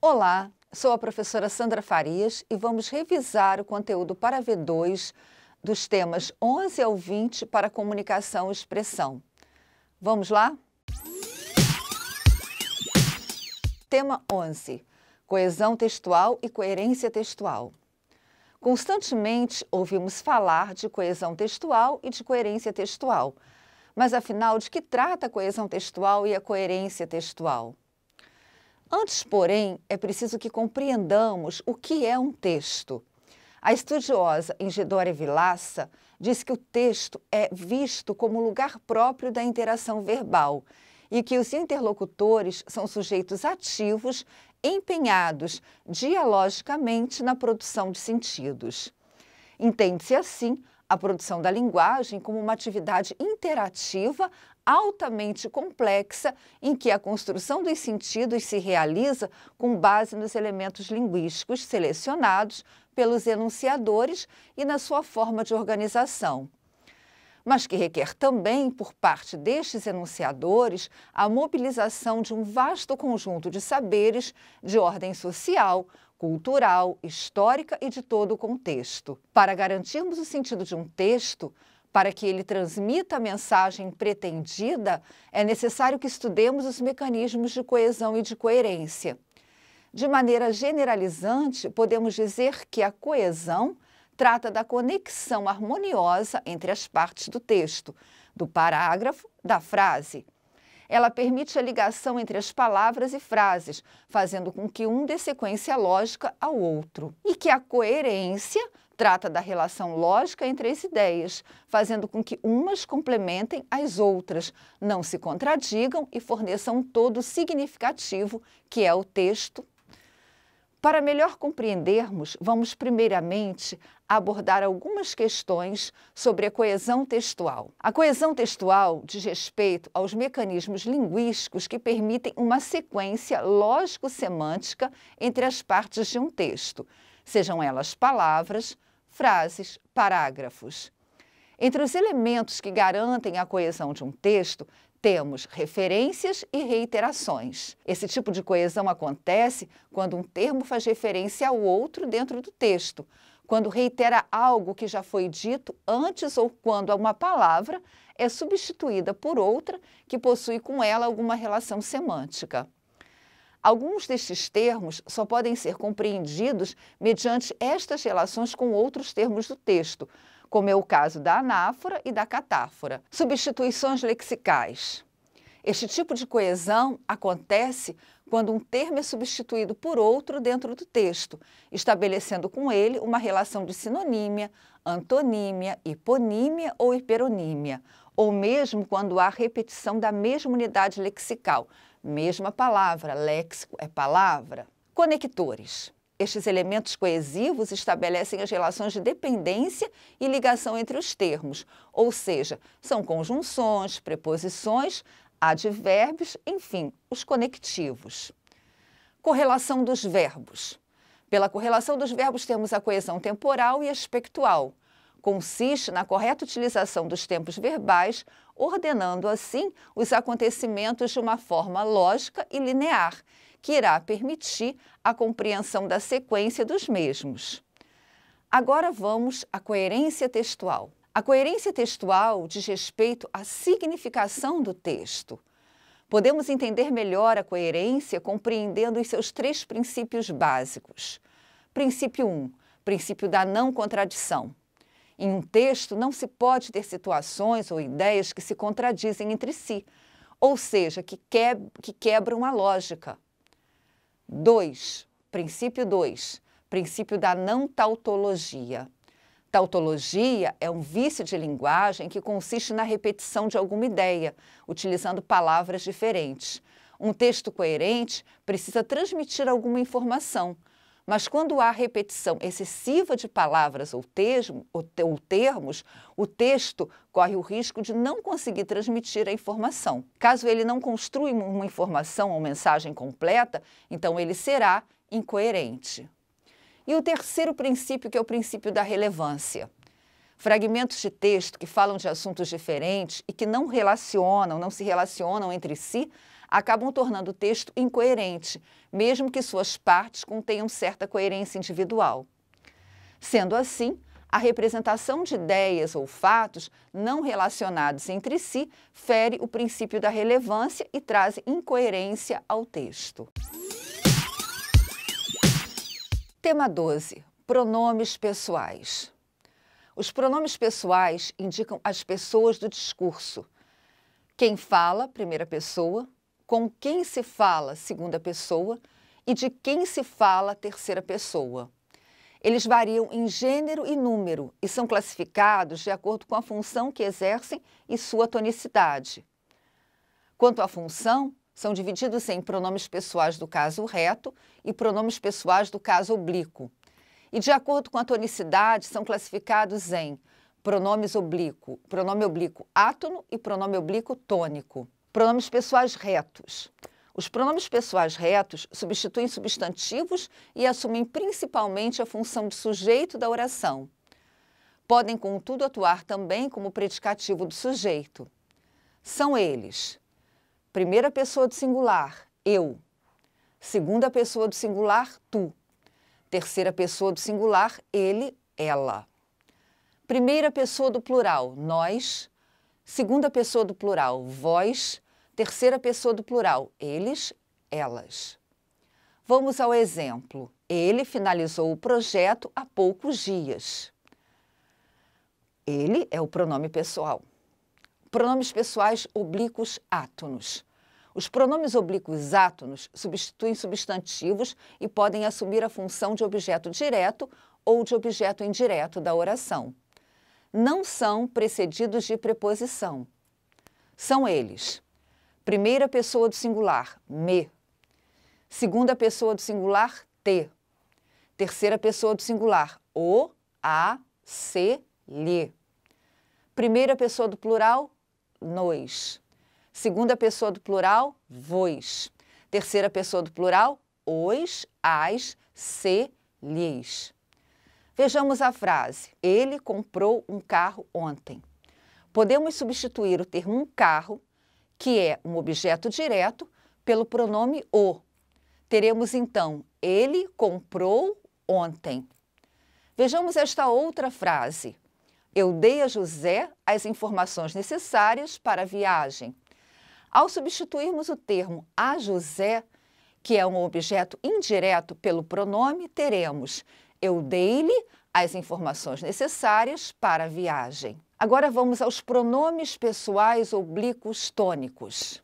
Olá, sou a professora Sandra Farias e vamos revisar o conteúdo para V2 dos temas 11 ao 20 para comunicação e expressão. Vamos lá? Tema 11. Coesão textual e coerência textual. Constantemente ouvimos falar de coesão textual e de coerência textual. Mas afinal, de que trata a coesão textual e a coerência textual? Antes, porém, é preciso que compreendamos o que é um texto. A estudiosa Ingedora Vilaça diz que o texto é visto como lugar próprio da interação verbal e que os interlocutores são sujeitos ativos empenhados dialogicamente na produção de sentidos. Entende-se assim a produção da linguagem como uma atividade interativa altamente complexa em que a construção dos sentidos se realiza com base nos elementos linguísticos selecionados pelos enunciadores e na sua forma de organização, mas que requer também, por parte destes enunciadores, a mobilização de um vasto conjunto de saberes de ordem social, cultural, histórica e de todo o contexto. Para garantirmos o sentido de um texto, para que ele transmita a mensagem pretendida, é necessário que estudemos os mecanismos de coesão e de coerência. De maneira generalizante, podemos dizer que a coesão trata da conexão harmoniosa entre as partes do texto, do parágrafo, da frase. Ela permite a ligação entre as palavras e frases, fazendo com que um dê sequência lógica ao outro. E que a coerência trata da relação lógica entre as ideias, fazendo com que umas complementem as outras, não se contradigam e forneçam um todo significativo, que é o texto. Para melhor compreendermos, vamos primeiramente abordar algumas questões sobre a coesão textual. A coesão textual diz respeito aos mecanismos linguísticos que permitem uma sequência lógico-semântica entre as partes de um texto, sejam elas palavras, frases, parágrafos. Entre os elementos que garantem a coesão de um texto, temos referências e reiterações. Esse tipo de coesão acontece quando um termo faz referência ao outro dentro do texto, quando reitera algo que já foi dito antes ou quando uma palavra é substituída por outra que possui com ela alguma relação semântica. Alguns destes termos só podem ser compreendidos mediante estas relações com outros termos do texto, como é o caso da anáfora e da catáfora. Substituições lexicais. Este tipo de coesão acontece quando um termo é substituído por outro dentro do texto, estabelecendo com ele uma relação de sinonímia, antonímia, hiponímia ou hiperonímia, ou mesmo quando há repetição da mesma unidade lexical. Mesma palavra, léxico é palavra. Conectores. Estes elementos coesivos estabelecem as relações de dependência e ligação entre os termos, ou seja, são conjunções, preposições, advérbios, enfim, os conectivos. Correlação dos verbos. Pela correlação dos verbos temos a coesão temporal e aspectual. Consiste na correta utilização dos tempos verbais, ordenando assim os acontecimentos de uma forma lógica e linear, que irá permitir a compreensão da sequência dos mesmos. Agora vamos à coerência textual. A coerência textual diz respeito à significação do texto. Podemos entender melhor a coerência compreendendo os seus três princípios básicos. Princípio 1, princípio da não contradição. Em um texto não se pode ter situações ou ideias que se contradizem entre si, ou seja, que quebram a lógica. 2. Princípio 2. Princípio da não tautologia. Tautologia é um vício de linguagem que consiste na repetição de alguma ideia, utilizando palavras diferentes. Um texto coerente precisa transmitir alguma informação, mas quando há repetição excessiva de palavras ou termos, o texto corre o risco de não conseguir transmitir a informação. Caso ele não construa uma informação ou mensagem completa, então ele será incoerente. E o terceiro princípio, que é o princípio da relevância. Fragmentos de texto que falam de assuntos diferentes e que não se relacionam entre si, acabam tornando o texto incoerente, mesmo que suas partes contenham certa coerência individual. Sendo assim, a representação de ideias ou fatos não relacionados entre si fere o princípio da relevância e traz incoerência ao texto. Tema 12. Pronomes pessoais. Os pronomes pessoais indicam as pessoas do discurso. Quem fala, primeira pessoa, com quem se fala, segunda pessoa, e de quem se fala, terceira pessoa. Eles variam em gênero e número e são classificados de acordo com a função que exercem e sua tonicidade. Quanto à função, são divididos em pronomes pessoais do caso reto e pronomes pessoais do caso oblíquo. E, de acordo com a tonicidade, são classificados em pronome oblíquo átono e pronome oblíquo tônico. Pronomes pessoais retos. Os pronomes pessoais retos substituem substantivos e assumem principalmente a função de sujeito da oração. Podem, contudo, atuar também como predicativo do sujeito. São eles: primeira pessoa do singular, eu. Segunda pessoa do singular, tu. Terceira pessoa do singular, ele, ela. Primeira pessoa do plural, nós. Segunda pessoa do plural, vós. Terceira pessoa do plural, eles, elas. Vamos ao exemplo. Ele finalizou o projeto há poucos dias. Ele é o pronome pessoal. Pronomes pessoais oblíquos átonos. Os pronomes oblíquos átonos substituem substantivos e podem assumir a função de objeto direto ou de objeto indireto da oração. Não são precedidos de preposição. São eles: primeira pessoa do singular, me. Segunda pessoa do singular, te. Terceira pessoa do singular, o, a, se, lhe. Primeira pessoa do plural, nós. Segunda pessoa do plural, vós. Terceira pessoa do plural, os, as, se, lhes. Vejamos a frase: ele comprou um carro ontem. Podemos substituir o termo um carro, que é um objeto direto, pelo pronome o. Teremos então, ele comprou ontem. Vejamos esta outra frase: eu dei a José as informações necessárias para a viagem. Ao substituirmos o termo a José, que é um objeto indireto, pelo pronome, teremos eu dei-lhe as informações necessárias para a viagem. Agora vamos aos pronomes pessoais oblíquos tônicos.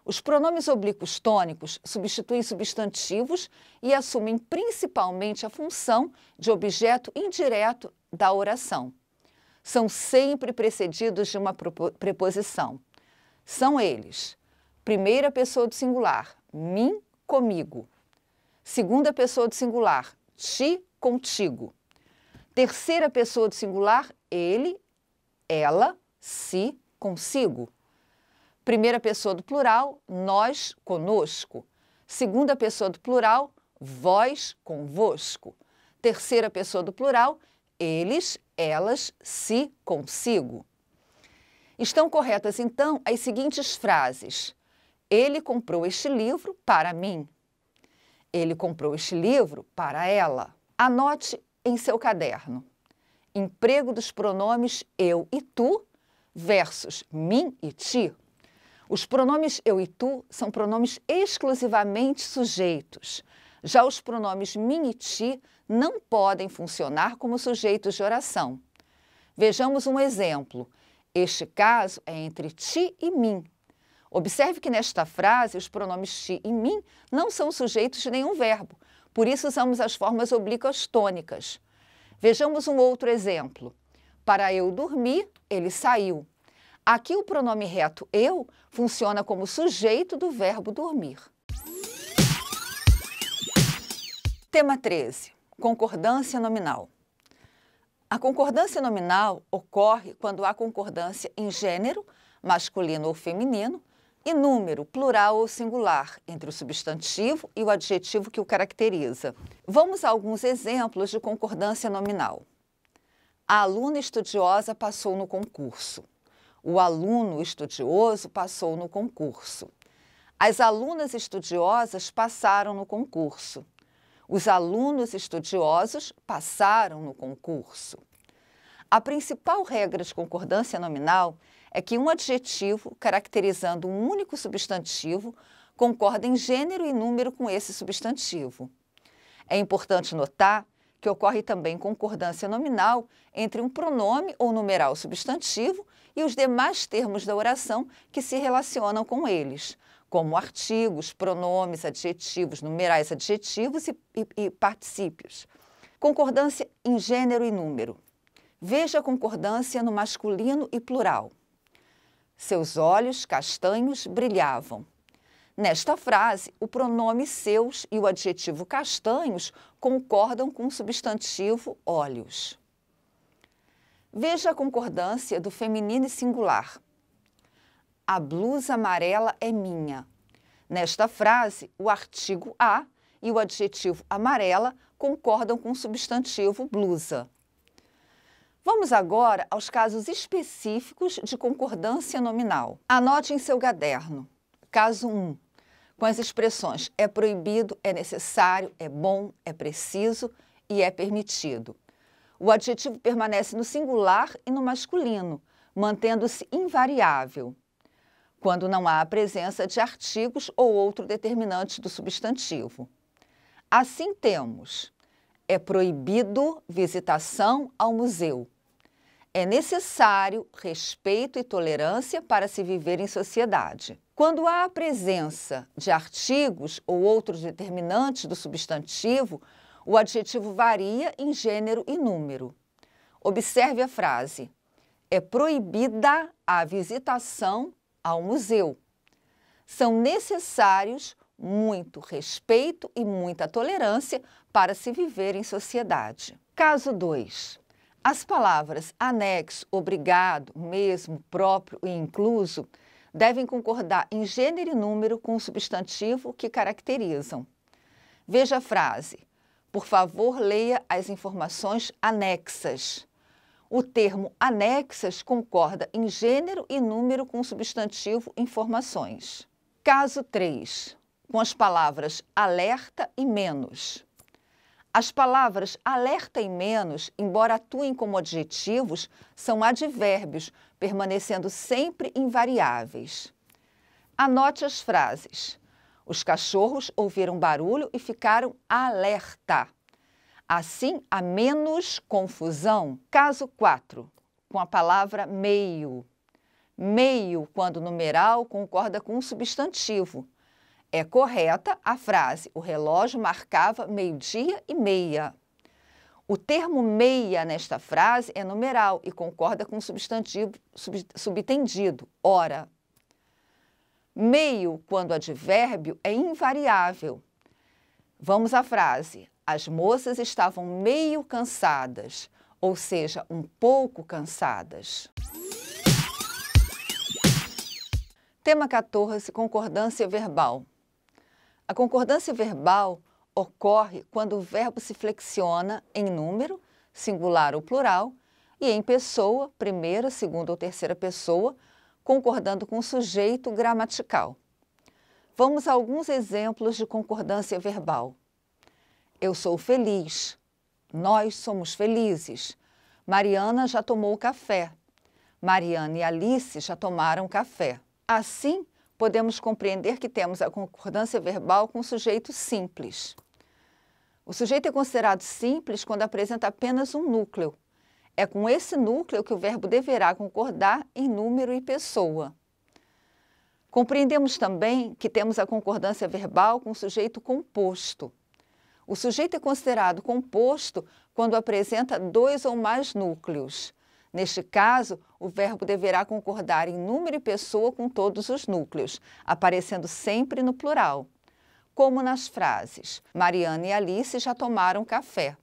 Os pronomes oblíquos tônicos substituem substantivos e assumem principalmente a função de objeto indireto da oração. São sempre precedidos de uma preposição. São eles: primeira pessoa do singular, mim, comigo. Segunda pessoa do singular, ti, contigo. Terceira pessoa do singular, ele, ela, si, consigo. Primeira pessoa do plural, nós, conosco. Segunda pessoa do plural, vós, convosco. Terceira pessoa do plural, eles, elas, si, consigo. Estão corretas, então, as seguintes frases: ele comprou este livro para mim. Ele comprou este livro para ela. Anote em seu caderno: emprego dos pronomes eu e tu versus mim e ti. Os pronomes eu e tu são pronomes exclusivamente sujeitos. Já os pronomes mim e ti não podem funcionar como sujeitos de oração. Vejamos um exemplo. Este caso é entre ti e mim. Observe que nesta frase os pronomes ti e mim não são sujeitos de nenhum verbo, por isso usamos as formas oblíquas tônicas. Vejamos um outro exemplo. Para eu dormir, ele saiu. Aqui o pronome reto eu funciona como sujeito do verbo dormir. Tema 13. Concordância nominal. A concordância nominal ocorre quando há concordância em gênero, masculino ou feminino, e número, plural ou singular, entre o substantivo e o adjetivo que o caracteriza. Vamos a alguns exemplos de concordância nominal. A aluna estudiosa passou no concurso. O aluno estudioso passou no concurso. As alunas estudiosas passaram no concurso. Os alunos estudiosos passaram no concurso. A principal regra de concordância nominal é que um adjetivo caracterizando um único substantivo concorda em gênero e número com esse substantivo. É importante notar que ocorre também concordância nominal entre um pronome ou numeral substantivo e os demais termos da oração que se relacionam com eles, como artigos, pronomes, adjetivos, numerais adjetivos e particípios. Concordância em gênero e número. Veja a concordância no masculino e plural. Seus olhos castanhos brilhavam. Nesta frase, o pronome seus e o adjetivo castanhos concordam com o substantivo olhos. Veja a concordância do feminino e singular. A blusa amarela é minha. Nesta frase, o artigo a e o adjetivo amarela concordam com o substantivo blusa. Vamos agora aos casos específicos de concordância nominal. Anote em seu caderno. Caso 1. Com as expressões é proibido, é necessário, é bom, é preciso e é permitido. O adjetivo permanece no singular e no masculino, mantendo-se invariável, quando não há a presença de artigos ou outro determinante do substantivo. Assim temos: é proibido visitação ao museu. É necessário respeito e tolerância para se viver em sociedade. Quando há a presença de artigos ou outros determinantes do substantivo, o adjetivo varia em gênero e número. Observe a frase: é proibida a visitação ao museu. São necessários muito respeito e muita tolerância para se viver em sociedade. Caso 2. As palavras anexo, obrigado, mesmo, próprio e incluso devem concordar em gênero e número com o substantivo que caracterizam. Veja a frase: por favor, leia as informações anexas. O termo anexas concorda em gênero e número com o substantivo informações. Caso 3. Com as palavras alerta e menos. As palavras alerta e menos, embora atuem como adjetivos, são advérbios, permanecendo sempre invariáveis. Anote as frases. Os cachorros ouviram barulho e ficaram alerta. Assim, há menos confusão. Caso 4. Com a palavra meio. Meio, quando numeral, concorda com um substantivo. É correta a frase: o relógio marcava 12:30. O termo meia nesta frase é numeral e concorda com o substantivo subtendido, hora. Meio, quando advérbio, é invariável. Vamos à frase: as moças estavam meio cansadas, ou seja, um pouco cansadas. Tema 14, concordância verbal. A concordância verbal ocorre quando o verbo se flexiona em número, singular ou plural, e em pessoa, primeira, segunda ou terceira pessoa, concordando com o sujeito gramatical. Vamos a alguns exemplos de concordância verbal. Eu sou feliz. Nós somos felizes. Mariana já tomou café. Mariana e Alice já tomaram café. Assim, podemos compreender que temos a concordância verbal com o sujeito simples. O sujeito é considerado simples quando apresenta apenas um núcleo. É com esse núcleo que o verbo deverá concordar em número e pessoa. Compreendemos também que temos a concordância verbal com o sujeito composto. O sujeito é considerado composto quando apresenta 2 ou mais núcleos. Neste caso, o verbo deverá concordar em número e pessoa com todos os núcleos, aparecendo sempre no plural, como nas frases: Mariana e Alice já tomaram café.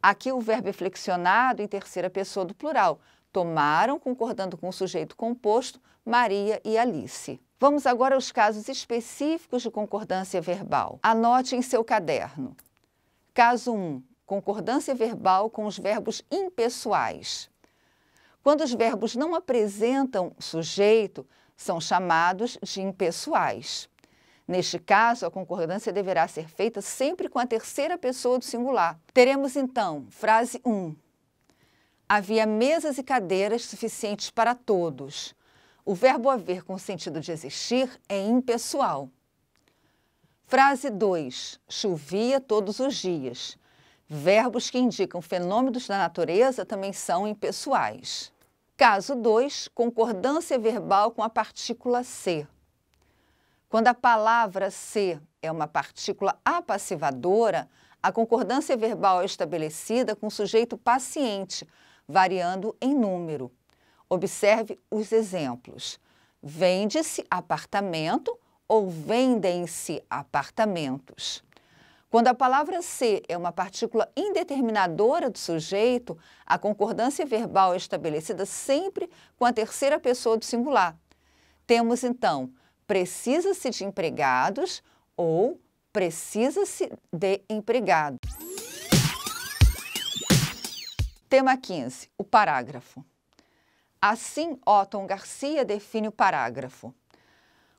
Aqui o verbo é flexionado em terceira pessoa do plural. Tomaram, concordando com o sujeito composto, Maria e Alice. Vamos agora aos casos específicos de concordância verbal. Anote em seu caderno. Caso 1. Concordância verbal com os verbos impessoais. Quando os verbos não apresentam sujeito, são chamados de impessoais. Neste caso, a concordância deverá ser feita sempre com a terceira pessoa do singular. Teremos então, frase 1. Havia mesas e cadeiras suficientes para todos. O verbo haver com o sentido de existir é impessoal. Frase 2. Chovia todos os dias. Verbos que indicam fenômenos da natureza também são impessoais. Caso 2. Concordância verbal com a partícula ser. Quando a palavra ser é uma partícula apassivadora, a concordância verbal é estabelecida com o sujeito paciente, variando em número. Observe os exemplos. Vende-se apartamento ou vendem-se apartamentos. Quando a palavra ser é uma partícula indeterminadora do sujeito, a concordância verbal é estabelecida sempre com a terceira pessoa do singular. Temos, então, precisa-se de empregados ou precisa-se de empregado. Tema 15. O parágrafo. Assim, Otton Garcia define o parágrafo.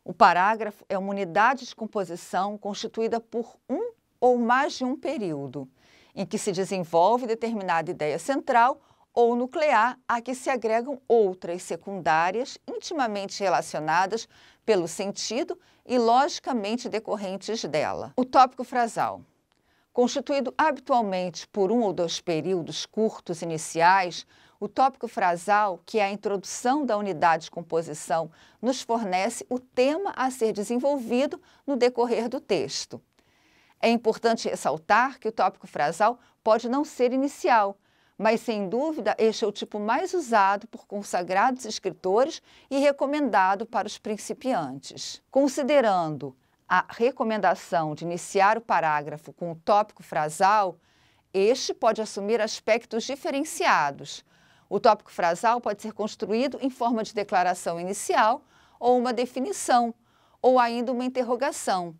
O parágrafo é uma unidade de composição constituída por um ou mais de um período, em que se desenvolve determinada ideia central ou nuclear a que se agregam outras secundárias intimamente relacionadas pelo sentido e logicamente decorrentes dela. O tópico frasal. Constituído habitualmente por um ou dois períodos curtos iniciais, o tópico frasal, que é a introdução da unidade de composição, nos fornece o tema a ser desenvolvido no decorrer do texto. É importante ressaltar que o tópico frasal pode não ser inicial, mas, sem dúvida, este é o tipo mais usado por consagrados escritores e recomendado para os principiantes. Considerando a recomendação de iniciar o parágrafo com o tópico frasal, este pode assumir aspectos diferenciados. O tópico frasal pode ser construído em forma de declaração inicial ou uma definição, ou ainda uma interrogação.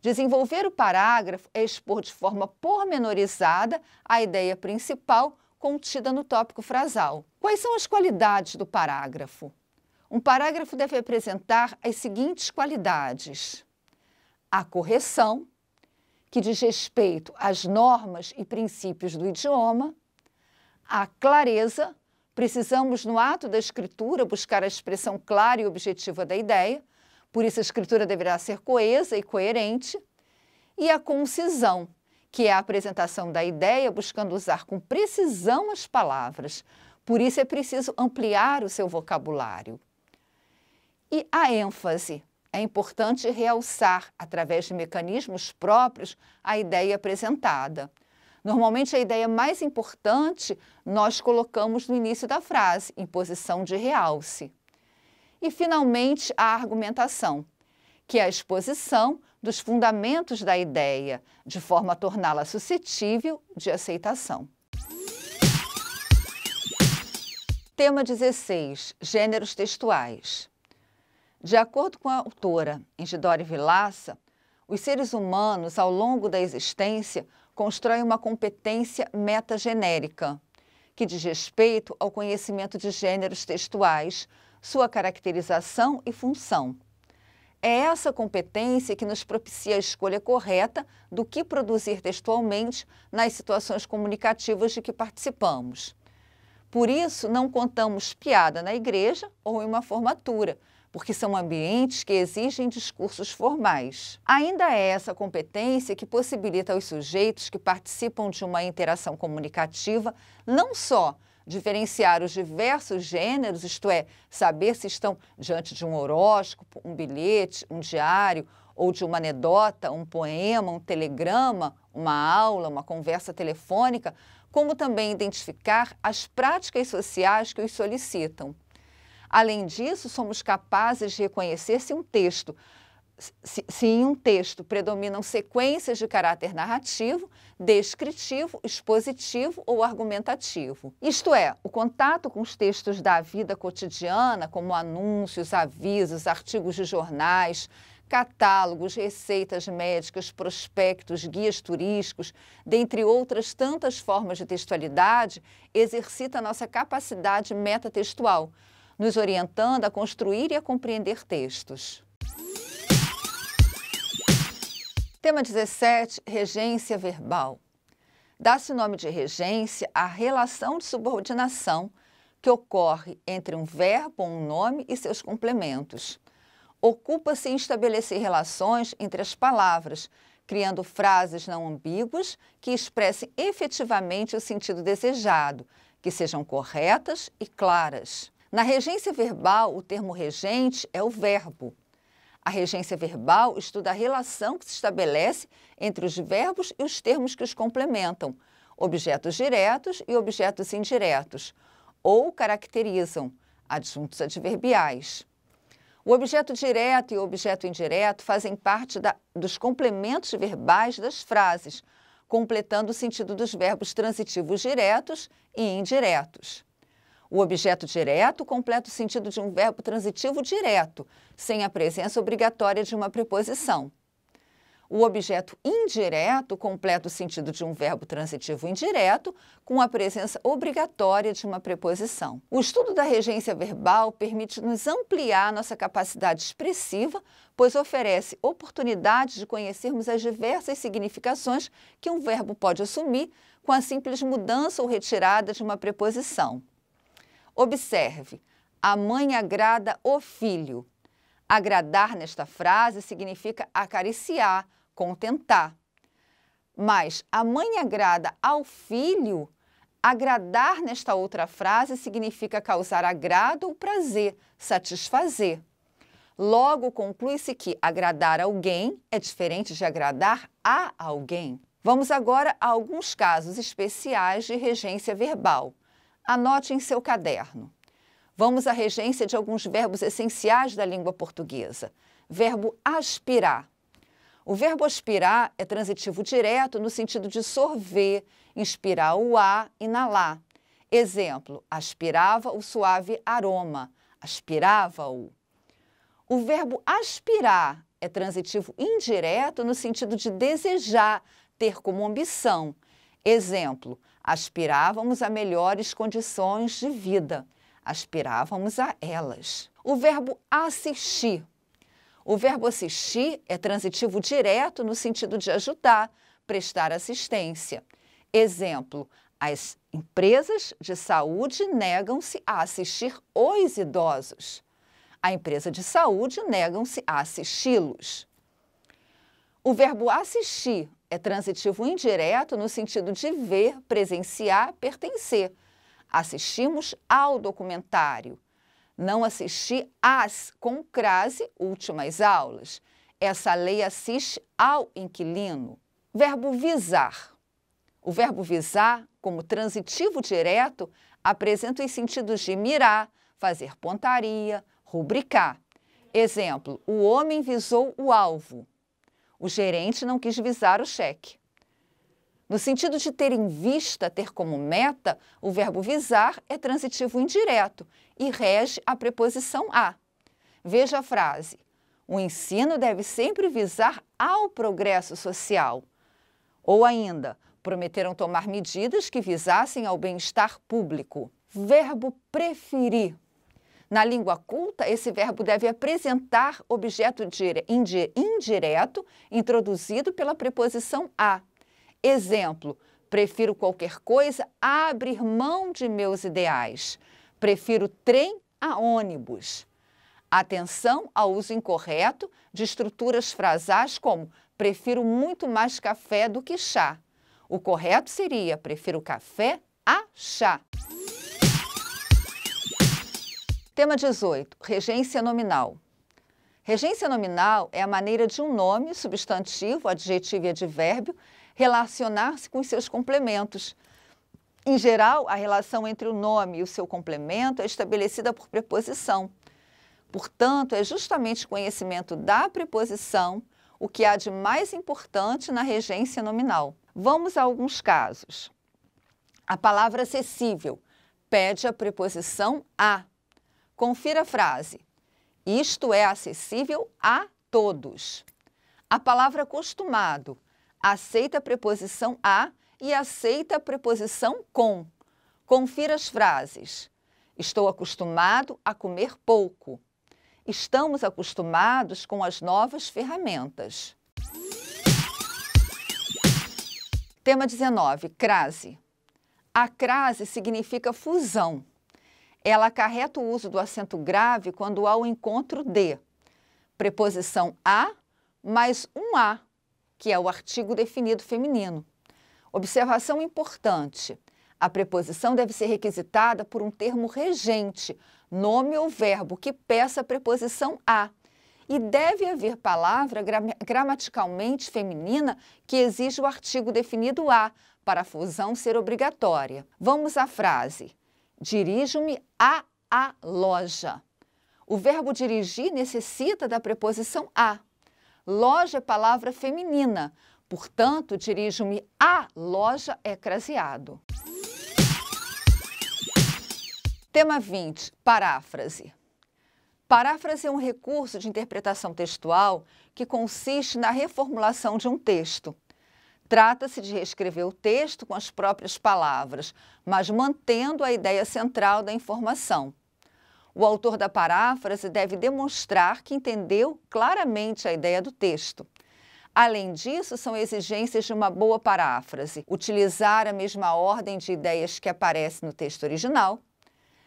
Desenvolver o parágrafo é expor de forma pormenorizada a ideia principal contida no tópico frasal. Quais são as qualidades do parágrafo? Um parágrafo deve apresentar as seguintes qualidades: a correção, que diz respeito às normas e princípios do idioma; a clareza, precisamos no ato da escritura buscar a expressão clara e objetiva da ideia, por isso a escritura deverá ser coesa e coerente; e a concisão, que é a apresentação da ideia buscando usar com precisão as palavras, por isso é preciso ampliar o seu vocabulário. E a ênfase. É importante realçar, através de mecanismos próprios, a ideia apresentada. Normalmente, a ideia mais importante nós colocamos no início da frase, em posição de realce. E, finalmente, a argumentação, que é a exposição dos fundamentos da ideia, de forma a torná-la suscetível de aceitação. Tema 16. Gêneros textuais. De acordo com a autora Engidori Vilaça, os seres humanos, ao longo da existência, constroem uma competência metagenérica, que diz respeito ao conhecimento de gêneros textuais, sua caracterização e função. É essa competência que nos propicia a escolha correta do que produzir textualmente nas situações comunicativas de que participamos. Por isso, não contamos piada na igreja ou em uma formatura, porque são ambientes que exigem discursos formais. Ainda é essa competência que possibilita aos sujeitos que participam de uma interação comunicativa não só diferenciar os diversos gêneros, isto é, saber se estão diante de um horóscopo, um bilhete, um diário, ou de uma anedota, um poema, um telegrama, uma aula, uma conversa telefônica, como também identificar as práticas sociais que os solicitam. Além disso, somos capazes de reconhecer se em um texto predominam sequências de caráter narrativo, descritivo, expositivo ou argumentativo. Isto é, o contato com os textos da vida cotidiana, como anúncios, avisos, artigos de jornais, catálogos, receitas médicas, prospectos, guias turísticos, dentre outras tantas formas de textualidade, exercita a nossa capacidade metatextual, nos orientando a construir e a compreender textos. Tema 17, regência verbal. Dá-se o nome de regência à relação de subordinação que ocorre entre um verbo ou um nome e seus complementos. Ocupa-se em estabelecer relações entre as palavras, criando frases não ambíguas que expressem efetivamente o sentido desejado, que sejam corretas e claras. Na regência verbal, o termo regente é o verbo. A regência verbal estuda a relação que se estabelece entre os verbos e os termos que os complementam, objetos diretos e objetos indiretos, ou caracterizam, adjuntos adverbiais. O objeto direto e o objeto indireto fazem parte dos complementos verbais das frases, completando o sentido dos verbos transitivos diretos e indiretos. O objeto direto completa o sentido de um verbo transitivo direto, sem a presença obrigatória de uma preposição. O objeto indireto completa o sentido de um verbo transitivo indireto, com a presença obrigatória de uma preposição. O estudo da regência verbal permite-nos ampliar nossa capacidade expressiva, pois oferece oportunidade de conhecermos as diversas significações que um verbo pode assumir com a simples mudança ou retirada de uma preposição. Observe, a mãe agrada o filho. Agradar nesta frase significa acariciar, contentar. Mas a mãe agrada ao filho, agradar nesta outra frase significa causar agrado ou prazer, satisfazer. Logo, conclui-se que agradar alguém é diferente de agradar a alguém. Vamos agora a alguns casos especiais de regência verbal. Anote em seu caderno. Vamos à regência de alguns verbos essenciais da língua portuguesa. Verbo aspirar. O verbo aspirar é transitivo direto no sentido de sorver, inspirar o ar, inalar. Exemplo, aspirava o suave aroma, aspirava-o. O verbo aspirar é transitivo indireto no sentido de desejar, ter como ambição. Exemplo, aspirávamos a melhores condições de vida. Aspirávamos a elas. O verbo assistir. O verbo assistir é transitivo direto no sentido de ajudar, prestar assistência. Exemplo, as empresas de saúde negam-se a assistir os idosos. A empresa de saúde negam-se a assisti-los. O verbo assistir é transitivo indireto no sentido de ver, presenciar, pertencer. Assistimos ao documentário. Não assisti às, com crase, últimas aulas. Essa lei assiste ao inquilino. Verbo visar. O verbo visar, como transitivo direto, apresenta os sentidos de mirar, fazer pontaria, rubricar. Exemplo, o homem visou o alvo. O gerente não quis visar o cheque. No sentido de ter em vista, ter como meta, o verbo visar é transitivo indireto e rege a preposição a. Veja a frase: o ensino deve sempre visar ao progresso social. Ou ainda, prometeram tomar medidas que visassem ao bem-estar público. Verbo preferir. Na língua culta, esse verbo deve apresentar objeto indireto introduzido pela preposição a. Exemplo, prefiro qualquer coisa a abrir mão de meus ideais. Prefiro trem a ônibus. Atenção ao uso incorreto de estruturas frasais como prefiro muito mais café do que chá. O correto seria prefiro café a chá. Tema 18. Regência nominal. Regência nominal é a maneira de um nome, substantivo, adjetivo e advérbio relacionar-se com os seus complementos. Em geral, a relação entre o nome e o seu complemento é estabelecida por preposição. Portanto, é justamente o conhecimento da preposição o que há de mais importante na regência nominal. Vamos a alguns casos. A palavra acessível pede a preposição a. Confira a frase: isto é acessível a todos. A palavra acostumado aceita a preposição a e aceita a preposição com. Confira as frases: estou acostumado a comer pouco. Estamos acostumados com as novas ferramentas. Tema 19, crase. A crase significa fusão. Ela acarreta o uso do acento grave quando há o encontro de preposição a mais um a, que é o artigo definido feminino. Observação importante: a preposição deve ser requisitada por um termo regente, nome ou verbo, que peça a preposição a. E deve haver palavra gramaticalmente feminina que exija o artigo definido a, para a fusão ser obrigatória. Vamos à frase: dirijo-me a loja. O verbo dirigir necessita da preposição a. Loja é palavra feminina, portanto, dirijo-me à loja é craseado. Tema 20, paráfrase. Paráfrase é um recurso de interpretação textual que consiste na reformulação de um texto. Trata-se de reescrever o texto com as próprias palavras, mas mantendo a ideia central da informação. O autor da paráfrase deve demonstrar que entendeu claramente a ideia do texto. Além disso, são exigências de uma boa paráfrase: utilizar a mesma ordem de ideias que aparece no texto original,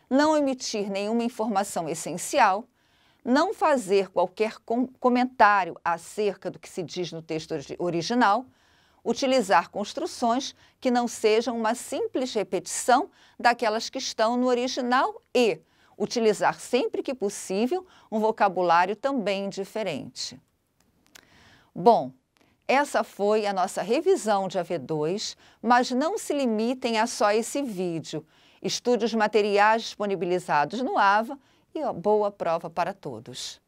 não emitir nenhuma informação essencial, não fazer qualquer comentário acerca do que se diz no texto original, utilizar construções que não sejam uma simples repetição daquelas que estão no original e utilizar sempre que possível um vocabulário também diferente. Bom, essa foi a nossa revisão de AV2, mas não se limitem a só esse vídeo. Estude os materiais disponibilizados no AVA e boa prova para todos!